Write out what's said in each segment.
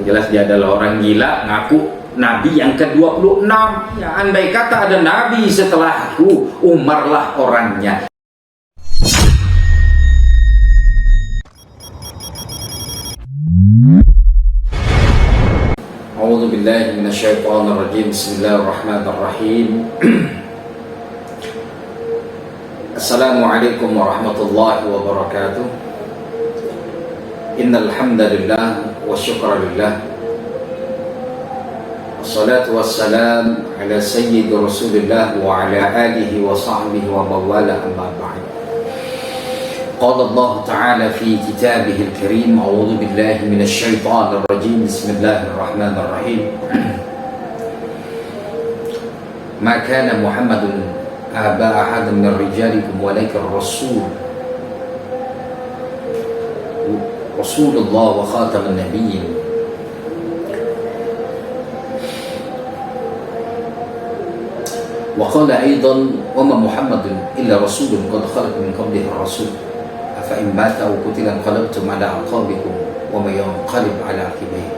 jelas dia adalah orang gila, ngaku Nabi yang ke-26. Ya, andai kata ada Nabi setelahku, Umarlah orangnya. A'udzu billahi minasyaitonir rajim. Bismillahirrahmanirrahim. Assalamualaikum warahmatullahi wabarakatuh. Innal hamdalillah wa syukra lillah. Wassalatu wassalam ala sayyidi Rasulillah wa ala alihi wa sahbihi wa mawala amma ba'd. Qala Allah Ta'ala fi kitabihil karim. A'udzu billahi minasy syaithanir rajim. Bismillahirrahmanirrahim. Ma kana Muhammadun aba ahadin min rijalikum walakin Rasulullah wa khataman nabiyyin. Wa qala aidan wa ma Muhammadun illa rasulun qad khalat min qablihi ar-rasul afa in mata aw qutila qalabtum ala aqabikum wa may yanqalib ala aqibihi.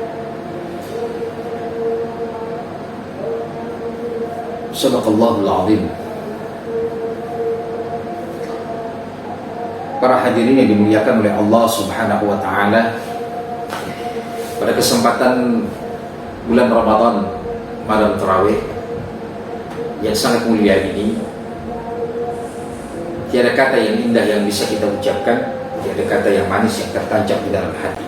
Shadaqallahul azim. Para hadirin yang dimuliakan oleh Allah Subhanahu wa Ta'ala, pada kesempatan bulan Ramadan, malam tarawih yang sangat mulia ini, tiada kata yang indah yang bisa kita ucapkan, tiada kata yang manis yang tertancap di dalam hati,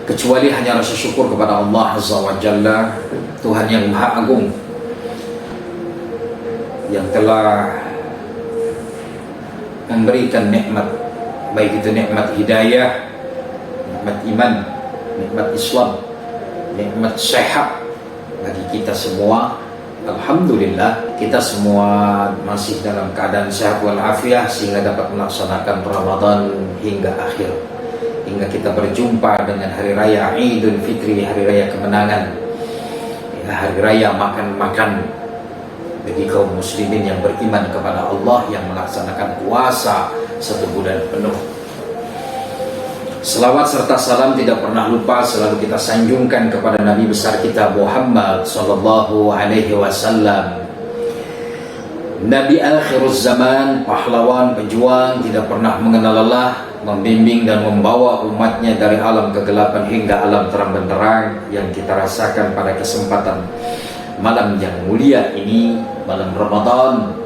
kecuali hanya rasa syukur kepada Allah Azza wa Jalla, Tuhan yang Maha Agung, yang telah memberikan nikmat, baik itu nikmat hidayah, nikmat iman, nikmat Islam, nikmat sehat bagi kita semua. Alhamdulillah, kita semua masih dalam keadaan sehat walafiat sehingga dapat melaksanakan Ramadan hingga akhir, hingga kita berjumpa dengan hari raya Idul Fitri, hari raya kemenangan, hari raya makan-makan bagi kaum muslimin yang beriman kepada Allah, yang melaksanakan puasa 1 bulan penuh. Selawat serta salam tidak pernah lupa selalu kita sanjungkan kepada Nabi besar kita Muhammad sallallahu alaihi wasallam, Nabi akhiruz zaman, pahlawan, pejuang, tidak pernah mengenal lelah, membimbing dan membawa umatnya dari alam kegelapan hingga alam terang benderang yang kita rasakan pada kesempatan malam yang mulia ini, malam Ramadan,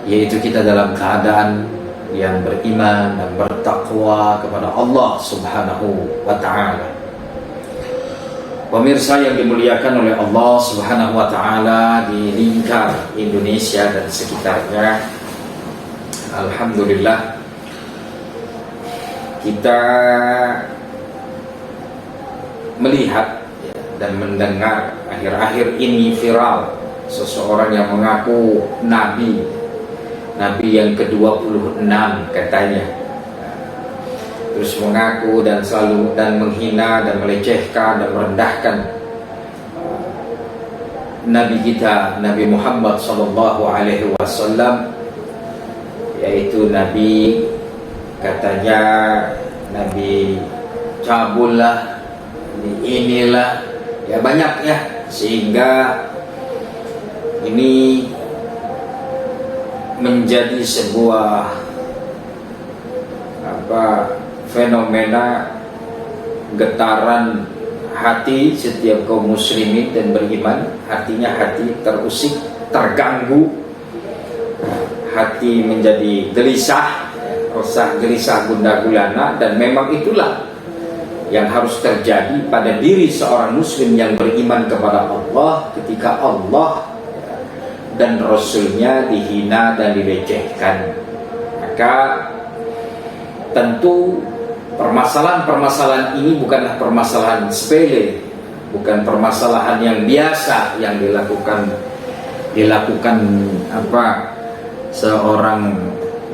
yaitu kita dalam keadaan yang beriman dan bertakwa kepada Allah Subhanahu wa Ta'ala. Pemirsa yang dimuliakan oleh Allah Subhanahu wa Ta'ala di lingkar Indonesia dan sekitarnya, alhamdulillah kita melihat dan mendengar akhir-akhir ini viral seseorang yang mengaku Nabi yang ke-26 katanya, terus mengaku dan selalu dan menghina dan melecehkan dan merendahkan Nabi kita, Nabi Muhammad sallallahu alaihi wasallam, yaitu Nabi, katanya Nabi cabul lah, inilah, ya banyak ya, sehingga ini menjadi sebuah fenomena getaran hati setiap kaum muslimin dan beriman. Hatinya hati terusik, terganggu, hati menjadi gelisah, resah, gelisah, gundah gulana, dan memang itulah yang harus terjadi pada diri seorang muslim yang beriman kepada Allah ketika Allah dan Rasulnya dihina dan dilecehkan. Maka tentu permasalahan-permasalahan ini bukanlah permasalahan sepele, bukan permasalahan yang biasa yang dilakukan seorang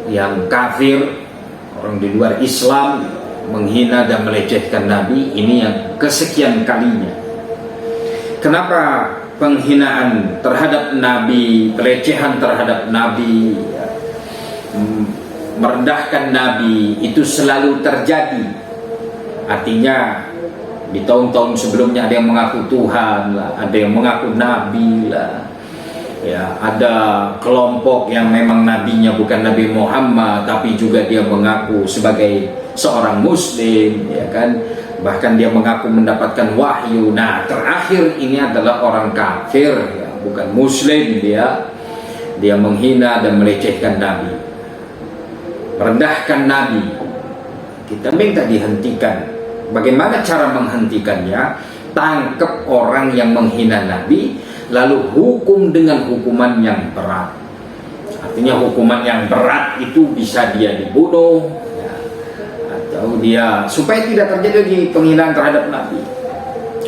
yang kafir, orang di luar Islam, menghina dan melecehkan Nabi. Ini yang kesekian kalinya. Kenapa penghinaan terhadap Nabi, pelecehan terhadap Nabi, merendahkan Nabi itu selalu terjadi? Artinya Di tahun-tahun sebelumnya ada yang mengaku Tuhan lah, ada yang mengaku Nabi lah. Ya, ada kelompok yang memang nabinya bukan Nabi Muhammad, tapi juga dia mengaku sebagai seorang Muslim, ya kan? Bahkan dia mengaku mendapatkan wahyu. Nah, terakhir ini adalah orang kafir, ya, bukan Muslim dia. Dia menghina dan melecehkan Nabi, merendahkan Nabi. Kita minta dihentikan. Bagaimana cara menghentikannya? Tangkap orang yang menghina Nabi, lalu hukum dengan hukuman yang berat. Artinya hukuman yang berat itu bisa dia dibunuh, ya, atau dia supaya tidak terjadi penghinaan terhadap Nabi.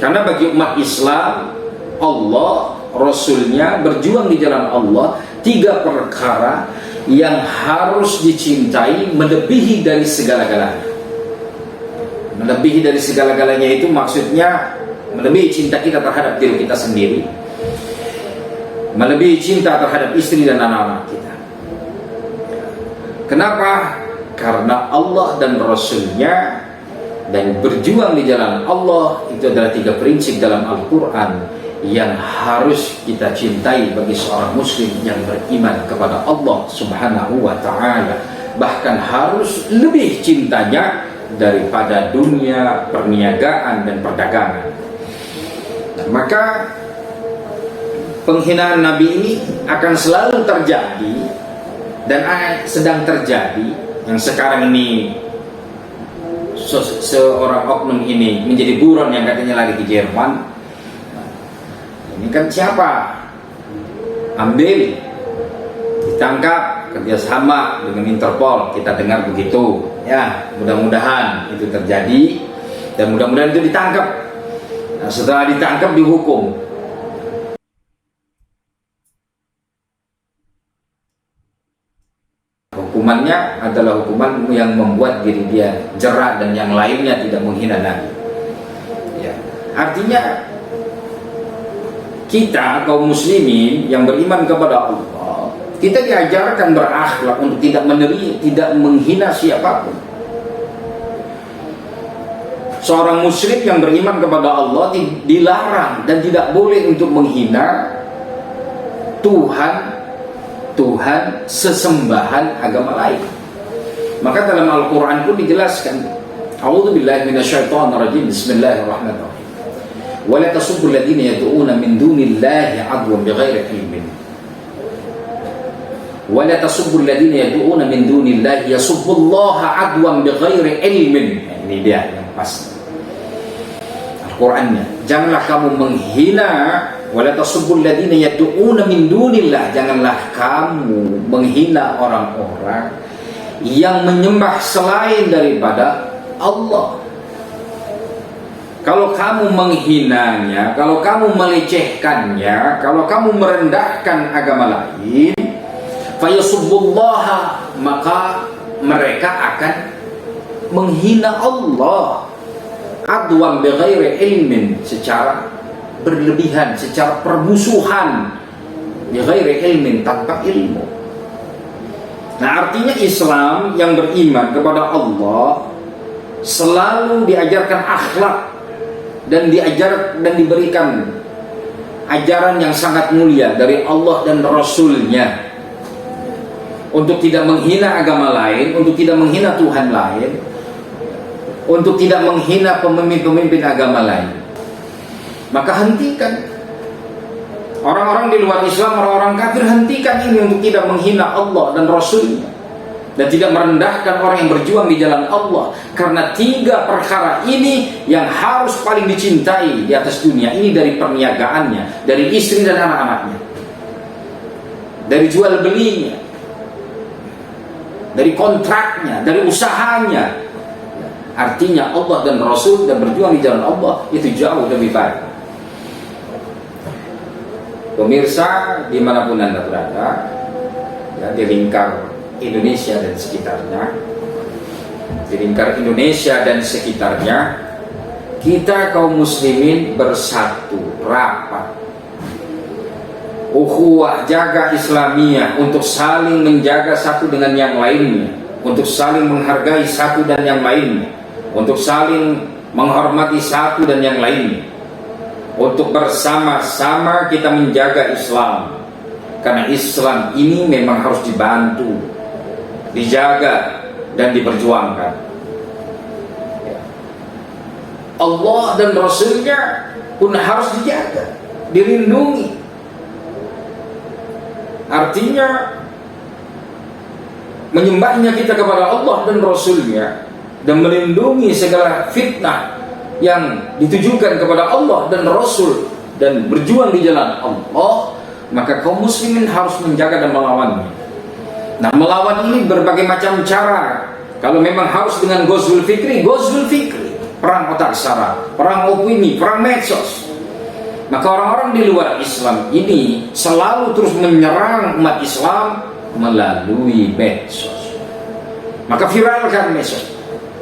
Karena bagi umat Islam, Allah, Rasulnya berjuang di jalan Allah, 3 perkara yang harus dicintai melebihi dari segala-galanya. Melebihi dari segala-galanya itu maksudnya melebihi cinta kita terhadap diri kita sendiri, melebihi cinta terhadap istri dan anak-anak kita. Kenapa? Karena Allah dan Rasulnya dan berjuang di jalan Allah itu adalah 3 prinsip dalam Al-Quran yang harus kita cintai bagi seorang muslim yang beriman kepada Allah Subhanahu wa ta'ala. Bahkan harus lebih cintanya daripada dunia, perniagaan dan perdagangan. Maka penghinaan Nabi ini akan selalu terjadi dan sedang terjadi. Yang sekarang ini seorang oknum ini menjadi buron yang katanya lari ke Jerman. Ini kan siapa? Ambil, ditangkap, kerjasama dengan Interpol. Kita dengar begitu. Ya, mudah-mudahan itu terjadi dan mudah-mudahan itu ditangkap. Nah, setelah ditangkap dihukum. Hukumannya adalah hukuman yang membuat diri dia jera dan yang lainnya tidak menghina Nabi. Ya, artinya kita kaum muslimin yang beriman kepada Allah, kita diajarkan berakhlak untuk tidak menghina siapapun. Seorang musyrik yang beriman kepada Allah dilarang dan tidak boleh untuk menghina Tuhan sesembahan agama lain. Maka dalam Al-Quran pun dijelaskan, A'udzubillahi minasyaitonirrajim, Bismillahirrahmanirrahim. Wa la tasubbu alladziina yad'uuna min dunillahi 'adwan bighairi ilmin. Wa la tasubbu alladziina yad'uuna min dunillahi yasubbullaha 'adwan bighairi ilmin. Nah, ini dia yang pas. Al-Qur'annya, janganlah kamu menghina, wala tasubbul ladzina yad'una min dunillah, janganlah kamu menghina orang-orang yang menyembah selain daripada Allah. Kalau kamu menghinanya, kalau kamu melecehkannya, kalau kamu merendahkan agama lain, fayasubbullaha, maka mereka akan menghina Allah. Adwan bighairi ilmin, secara berlebihan, secara permusuhan, bighairi ilmin, tanpa ilmu. Nah, artinya Islam yang beriman kepada Allah selalu diajarkan akhlak dan diberikan ajaran yang sangat mulia dari Allah dan Rasulnya, untuk tidak menghina agama lain, untuk tidak menghina Tuhan lain, untuk tidak menghina pemimpin-pemimpin agama lain. Maka hentikan orang-orang di luar Islam, orang-orang kafir, hentikan ini untuk tidak menghina Allah dan Rasulnya, dan tidak merendahkan orang yang berjuang di jalan Allah. Karena 3 perkara ini yang harus paling dicintai di atas dunia ini, dari perniagaannya, dari istri dan anak-anaknya, dari jual belinya, dari kontraknya, dari usahanya. Artinya Allah dan Rasul dan berjuang di jalan Allah itu jauh lebih baik. Pemirsa dimanapun Anda berada, ya, di lingkar Indonesia dan sekitarnya, di lingkar Indonesia dan sekitarnya, kita kaum muslimin bersatu, rapat, ukhuwah, jaga Islamiyah, untuk saling menjaga satu dengan yang lainnya, untuk saling menghargai satu dan yang lainnya, untuk saling menghormati satu dan yang lain, untuk bersama-sama kita menjaga Islam. Karena Islam ini memang harus dibantu, dijaga, dan diperjuangkan. Allah dan Rasulnya pun harus dijaga, dilindungi. Artinya menyembahnya kita kepada Allah dan Rasulnya, dan melindungi segala fitnah yang ditujukan kepada Allah dan Rasul, dan berjuang di jalan Allah, maka kaum muslimin harus menjaga dan melawannya. Nah, melawan ini berbagai macam cara. Kalau memang harus dengan ghazwul fikri, perang otak sara, perang opini, perang medsos. Maka orang-orang di luar Islam ini selalu terus menyerang umat Islam melalui medsos. Maka viralkan medsos,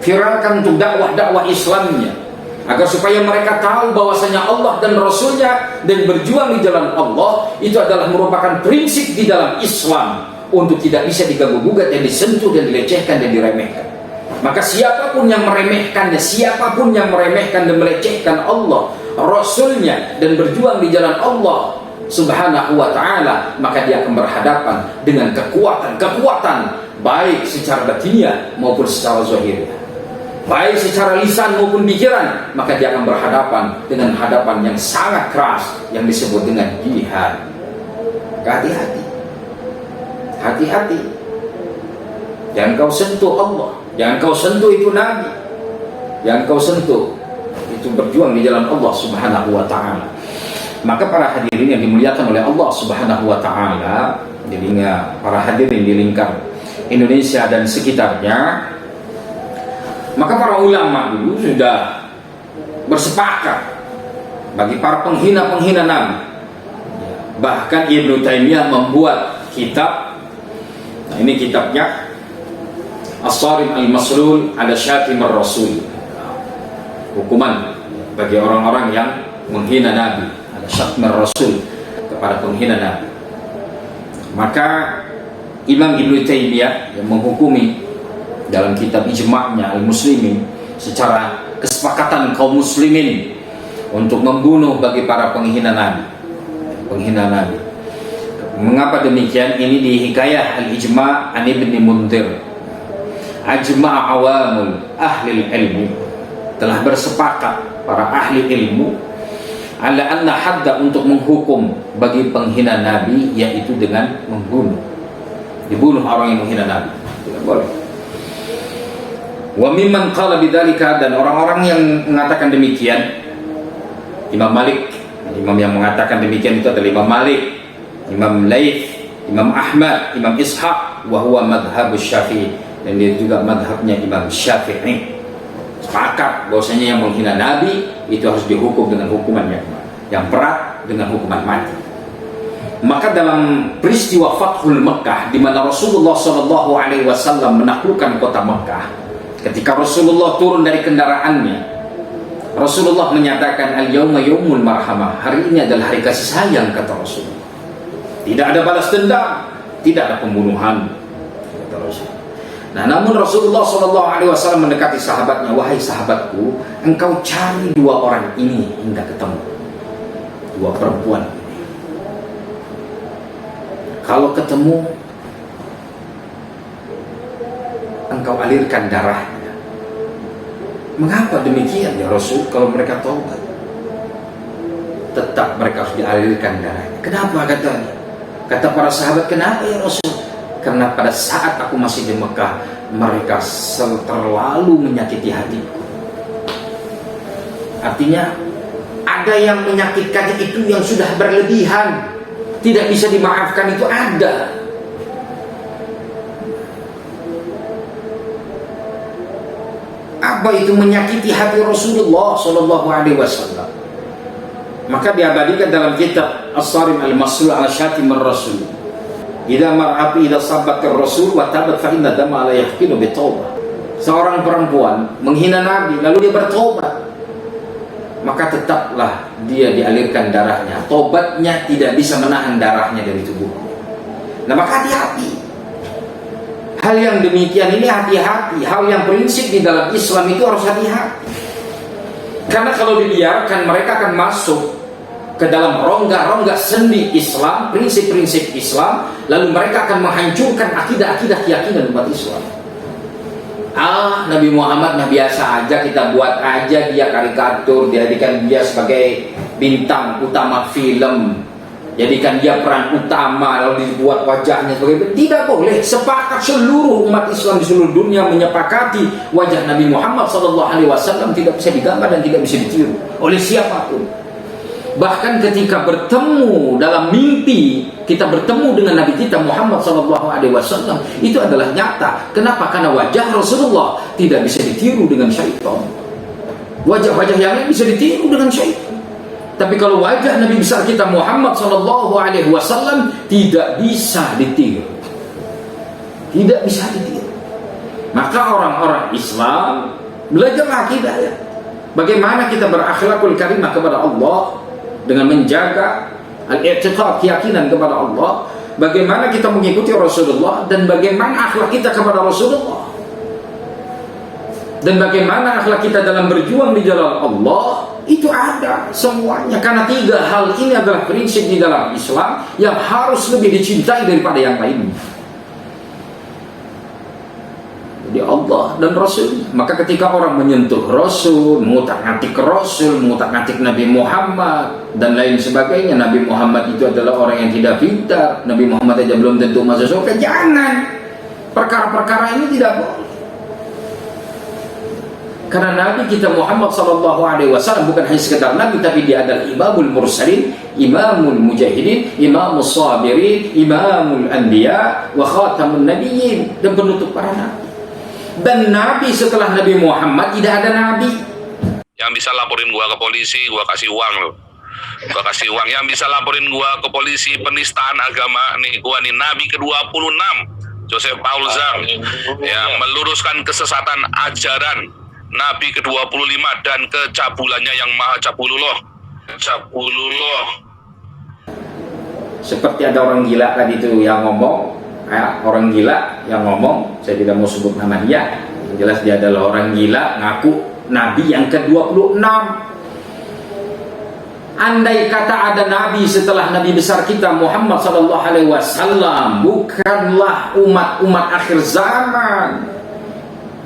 viralkan untuk dakwah Islamnya, agar supaya mereka tahu bahwasanya Allah dan Rasulnya dan berjuang di jalan Allah itu adalah merupakan prinsip di dalam Islam, untuk tidak bisa diganggu-gugat dan disentuh dan dilecehkan dan diremehkan. Maka siapapun yang meremehkan dan melecehkan Allah, Rasulnya, dan berjuang di jalan Allah Subhanahu wa ta'ala, maka dia akan berhadapan dengan kekuatan baik secara batiniah maupun secara zahiriyah, baik secara lisan maupun pikiran. Maka dia akan berhadapan dengan hadapan yang sangat keras yang disebut dengan jihad. Hati-hati, jangan kau sentuh Allah, jangan kau sentuh itu Nabi, jangan kau sentuh itu berjuang di jalan Allah Subhanahu wa ta'ala. Maka para hadirin yang dimuliakan oleh Allah Subhanahu wa ta'ala, jadinya para hadirin di lingkar Indonesia dan sekitarnya, maka para ulama dulu sudah bersepakat bagi para penghina Nabi. Bahkan Ibnu Taimiyah membuat kitab. Nah, ini kitabnya As-Sarim Al-Maslul ala Syatimir Rasul, hukuman bagi orang-orang yang menghina Nabi, ala Syatimir Rasul, kepada penghina Nabi. Maka Imam Ibnu Taimiyah yang menghukumi dalam kitab ijma'nya Al-Muslimin, secara kesepakatan kaum muslimin untuk membunuh bagi para penghina Nabi. Mengapa demikian? Ini di Hikayah Al-Ijma' an Ibni Mundir. Ajma'a awamul ahli ilmu, telah bersepakat para ahli ilmu, ala anna hadda, untuk menghukum bagi penghina Nabi, yaitu dengan dibunuh orang yang menghina Nabi. Tidak boleh. Wa mimman qala bidzalika, dan orang-orang yang mengatakan demikian, Imam Malik. Imam yang mengatakan demikian itu adalah Imam Malik, Imam Laits, Imam Ahmad, Imam Ishaq, wa huwa madhhabus Syafi'i, dan dia juga madhabnya Imam Syafi'i. Sepakat bahwasanya yang menghina Nabi itu harus dihukum dengan hukuman yang berat, dengan hukuman mati. Maka dalam peristiwa Fathul Mekah, di mana Rasulullah SAW menaklukkan kota Mekah, ketika Rasulullah turun dari kendaraannya, Rasulullah menyatakan, al-yawma yawmul marhamah, hari ini adalah hari kasih sayang, kata Rasulullah. Tidak ada balas dendam, tidak ada pembunuhan, kata Rasulullah. Nah, namun Rasulullah SAW mendekati sahabatnya, wahai sahabatku, engkau cari dua orang ini hingga ketemu, dua perempuan ini. Kalau ketemu, engkau alirkan darahnya. Mengapa demikian ya Rasul? Kalau mereka taubat, tetap mereka harus dialirkan darahnya. Kenapa katanya? Kata para sahabat, kenapa ya Rasul? Karena pada saat aku masih di Mekah, mereka terlalu menyakiti hatiku. Artinya ada yang menyakitkan itu yang sudah berlebihan, tidak bisa dimaafkan, itu ada. Apa itu menyakiti hati Rasulullah SAW? Maka diabadikan dalam kitab As-Sarim Al-Maslul ala Syatimir Rasul. Idza mar'atu idza sabbatir Rasul wa tabat fa inna dama la yahqilu bitawbah. Seorang perempuan menghina Nabi lalu dia bertobat, maka tetaplah dia dialirkan darahnya. Tobatnya tidak bisa menahan darahnya dari tubuhnya. Nah, maka hati-hati. Hal yang demikian ini hati-hati. Hal yang prinsip di dalam Islam itu harus hati-hati. Karena kalau dibiarkan, mereka akan masuk ke dalam rongga-rongga sendi Islam, prinsip-prinsip Islam, lalu mereka akan menghancurkan akidah-akidah keyakinan umat Islam. Nabi Muhammad biasa aja, kita buat aja dia karikatur, jadikan dia sebagai bintang utama film, jadikan dia peran utama, lalu dibuat wajahnya sebagai, tidak boleh. Sepakat seluruh umat Islam di seluruh dunia menyepakati wajah Nabi Muhammad SAW tidak bisa digambar dan tidak bisa ditiru oleh siapapun. Bahkan ketika bertemu dalam mimpi, kita bertemu dengan Nabi kita Muhammad SAW, itu adalah nyata. Kenapa? Karena wajah Rasulullah tidak bisa ditiru dengan syaitan. Wajah-wajah yang lain bisa ditiru dengan syaitan. Tapi kalau wajah Nabi besar kita Muhammad SAW tidak bisa ditiru, tidak bisa ditiru. Maka orang-orang Islam belajar akidah ya. Bagaimana kita berakhlakul karimah kepada Allah dengan menjaga al-i'tiqad, keyakinan kepada Allah, bagaimana kita mengikuti Rasulullah, dan bagaimana akhlak kita kepada Rasulullah, dan bagaimana akhlak kita dalam berjuang di jalan Allah, itu ada semuanya. Karena tiga hal ini adalah prinsip di dalam Islam yang harus lebih dicintai daripada yang lainnya. Jadi Allah dan Rasul. Maka ketika orang menyentuh Rasul, mengutak-ngatik Rasul, mengutak-ngatik Nabi Muhammad dan lain sebagainya, Nabi Muhammad itu adalah orang yang tidak pintar, Nabi Muhammad aja belum tentu masuk surga, jangan. Perkara-perkara ini tidak boleh. Karena Nabi kita Muhammad SAW bukan hanya sekedar Nabi, tapi dia adalah Imamul Mursalin, Imamul Mujahidin, Imamul Sabirin, Imamul Anbiya, wa Khatamun Nabiyyin, dan penutup para Nabi. Dan Nabi setelah Nabi Muhammad tidak ada Nabi. Yang bisa laporin gua ke polisi, gua kasih uang loh. Gua kasih uang. Yang bisa laporin gua ke polisi penistaan agama nih, gua nih Nabi ke-26, Joseph Paul Zhang, yang meluruskan kesesatan ajaran Nabi ke-25 dan kecabulannya yang maha cabulullah. Cabulullah. Seperti ada orang gila tadi itu yang ngomong, orang gila yang ngomong, saya tidak mau sebut nama dia, yang jelas dia adalah orang gila, ngaku Nabi yang ke-26. Andai kata ada Nabi setelah Nabi besar kita Muhammad SAW, bukanlah umat-umat akhir zaman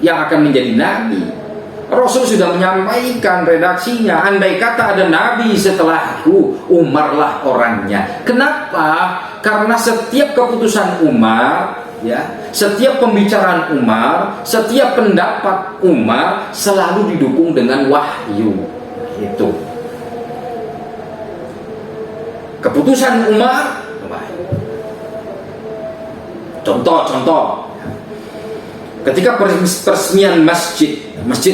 yang akan menjadi Nabi. Rasul sudah menyampaikan redaksinya, andai kata ada Nabi setelahku, Umarlah orangnya. Kenapa? Karena setiap keputusan Umar, ya, setiap pembicaraan Umar, setiap pendapat Umar selalu didukung dengan wahyu. Itu keputusan Umar. Contoh, ketika peresmian masjid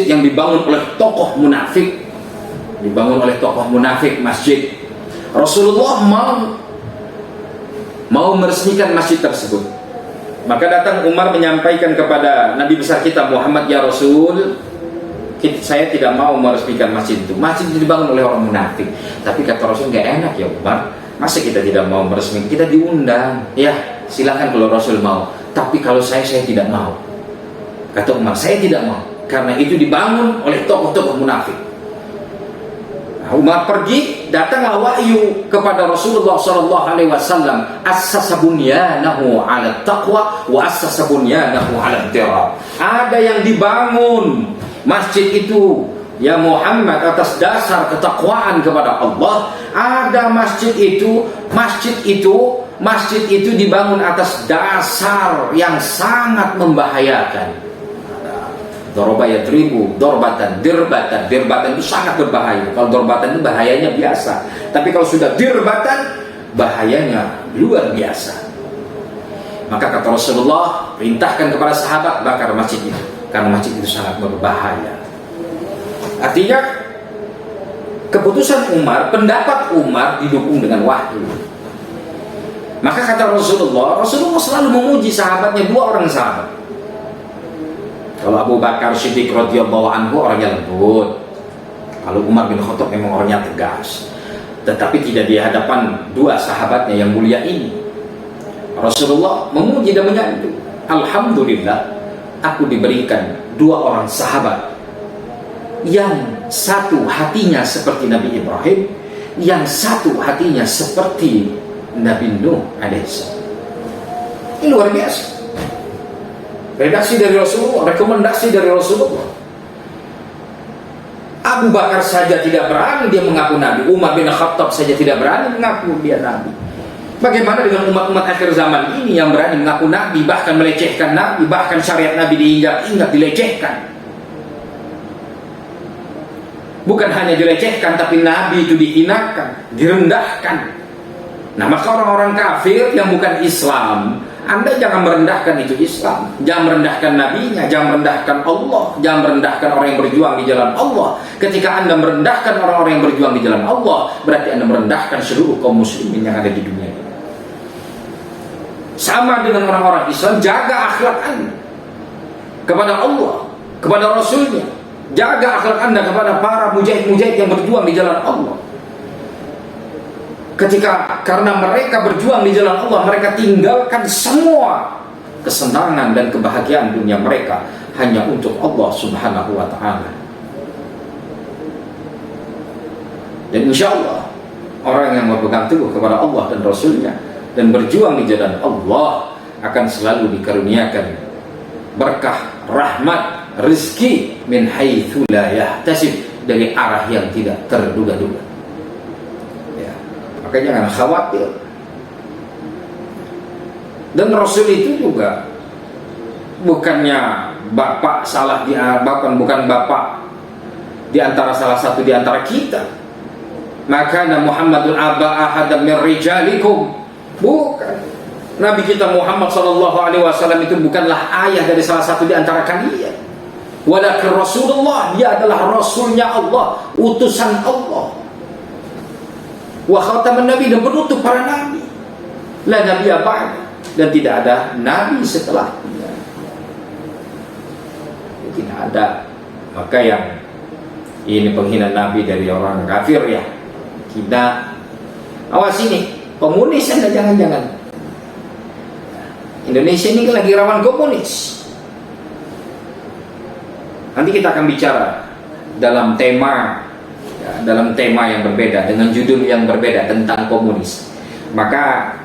yang dibangun oleh tokoh munafik, masjid, Rasulullah mau meresmikan masjid tersebut. Maka datang Umar menyampaikan kepada Nabi besar kita Muhammad, ya Rasul, saya tidak mau meresmikan masjid itu. Masjid itu dibangun oleh orang munafik. Tapi kata Rasul, nggak enak ya Umar, masa kita tidak mau meresmikan? Kita diundang, ya silakan kalau Rasul mau. Tapi kalau saya tidak mau. Kata Umar, saya tidak mau, karena itu dibangun oleh tokoh-tokoh munafik. Umar pergi, datanglah wahyu kepada Rasulullah SAW. Assasa bunyanahu ala taqwa wa assasa bunyanahu ala dirab. Ada yang dibangun masjid itu, ya Muhammad, atas dasar ketakwaan kepada Allah. Ada masjid itu dibangun atas dasar yang sangat membahayakan. Doroba yadribu dorbatan, dirbatan itu sangat berbahaya. Kalau dorbatan itu bahayanya biasa, tapi kalau sudah dirbatan bahayanya luar biasa. Maka kata Rasulullah, perintahkan kepada sahabat bakar masjid itu, karena masjid itu sangat berbahaya. Artinya keputusan Umar, pendapat Umar didukung dengan wahyu. Maka kata Rasulullah selalu memuji sahabatnya, dua orang sahabat. Kalau Abu Bakar Siddiq radhiyallahu anhu orangnya lembut. Kalau Umar bin Khattab memang orangnya tegas. Tetapi tidak di hadapan dua sahabatnya yang mulia ini. Rasulullah memuji dan menyanjung. Alhamdulillah, aku diberikan dua orang sahabat yang satu hatinya seperti Nabi Ibrahim, yang satu hatinya seperti Nabi Nuh alaihissalam. Ini luar biasa. Redaksi dari Rasulullah, rekomendasi dari Rasulullah. Abu Bakar saja tidak berani dia mengaku Nabi. Umar bin Khattab saja tidak berani mengaku dia Nabi. Bagaimana dengan umat-umat akhir zaman ini yang berani mengaku Nabi, bahkan melecehkan Nabi, bahkan syariat Nabi diinjak-injak, dilecehkan. Bukan hanya dilecehkan, tapi Nabi itu dihinakan, direndahkan. Nah, maka orang-orang kafir yang bukan Islam, Anda jangan merendahkan itu Islam, jangan merendahkan nabinya, jangan merendahkan Allah, jangan merendahkan orang yang berjuang di jalan Allah. Ketika Anda merendahkan orang-orang yang berjuang di jalan Allah, berarti Anda merendahkan seluruh kaum muslimin yang ada di dunia ini. Sama dengan orang-orang Islam, jaga akhlak Anda kepada Allah, kepada Rasulnya, jaga akhlak Anda kepada para mujahid-mujahid yang berjuang di jalan Allah. Ketika karena mereka berjuang di jalan Allah, mereka tinggalkan semua kesenangan dan kebahagiaan dunia mereka hanya untuk Allah Subhanahu wa ta'ala. Dan insya Allah orang yang berpegang teguh kepada Allah dan Rasulnya dan berjuang di jalan Allah akan selalu dikaruniakan berkah, rahmat, rezeki min haitsu la yahtasib, dari arah yang tidak terduga-duga. Maka jangan khawatir. Dan Rasul itu juga bukannya bapak salah di bukan bapak di antara salah satu di antara kita. Maka Muhammadun aba ahadam min rijalikum. Bukan. Nabi kita Muhammad SAW itu bukanlah ayah dari salah satu di antara kalian. Walakin Rasulullah, dia adalah Rasulnya Allah, utusan Allah. Wa khataman nabi, dan penutup para nabi. La nabi ba'd, dan tidak ada nabi setelah dia. Tidak ada. Maka yang ini penghinaan nabi dari orang kafir ya. Kita awas ini, komunis Anda jangan-jangan. Indonesia ini kan lagi rawan komunis. Nanti kita akan bicara dalam tema yang berbeda, dengan judul yang berbeda tentang komunis. Maka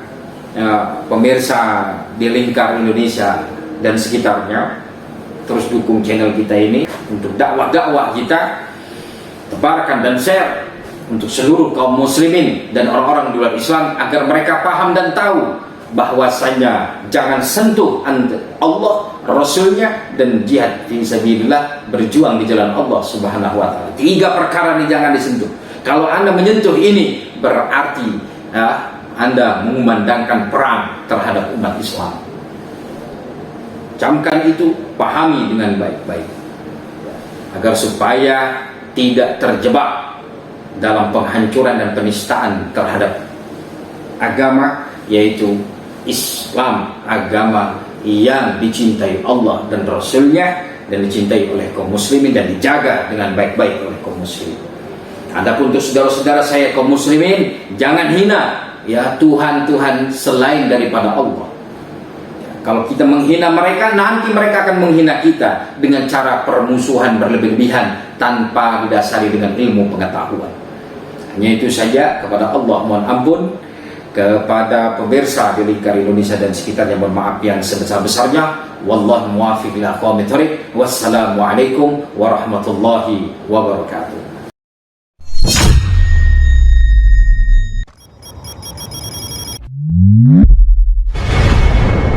pemirsa di lingkar Indonesia dan sekitarnya, terus dukung channel kita ini untuk dakwah-dakwah kita, tebarkan dan share untuk seluruh kaum muslimin dan orang-orang di luar Islam agar mereka paham dan tahu bahwasanya jangan sentuh Allah, Rasulnya, dan jihad fisabilillah, berjuang di jalan Allah Subhanahu wa ta'ala. 3 perkara ini jangan disentuh. Kalau Anda menyentuh ini, berarti Anda mengumandangkan perang terhadap umat Islam. Camkan itu, pahami dengan baik-baik agar supaya tidak terjebak dalam penghancuran dan penistaan terhadap agama, yaitu Islam, agama yang dicintai Allah dan Rasulnya, dan dicintai oleh kaum muslimin dan dijaga dengan baik-baik oleh kaum muslimin. Adapun untuk saudara-saudara saya kaum muslimin, jangan hina ya Tuhan-Tuhan selain daripada Allah. Ya, kalau kita menghina mereka, nanti mereka akan menghina kita dengan cara permusuhan berlebih-lebihan tanpa didasari dengan ilmu pengetahuan. Hanya itu saja. Kepada Allah mohon ampun, kepada pemirsa di lingkar Indonesia dan sekitarnya mohon maaf yang sebesar-besarnya. Wallahu muwaffiq ila aqwamit thoriq. Wassalamualaikum warahmatullahi wabarakatuh.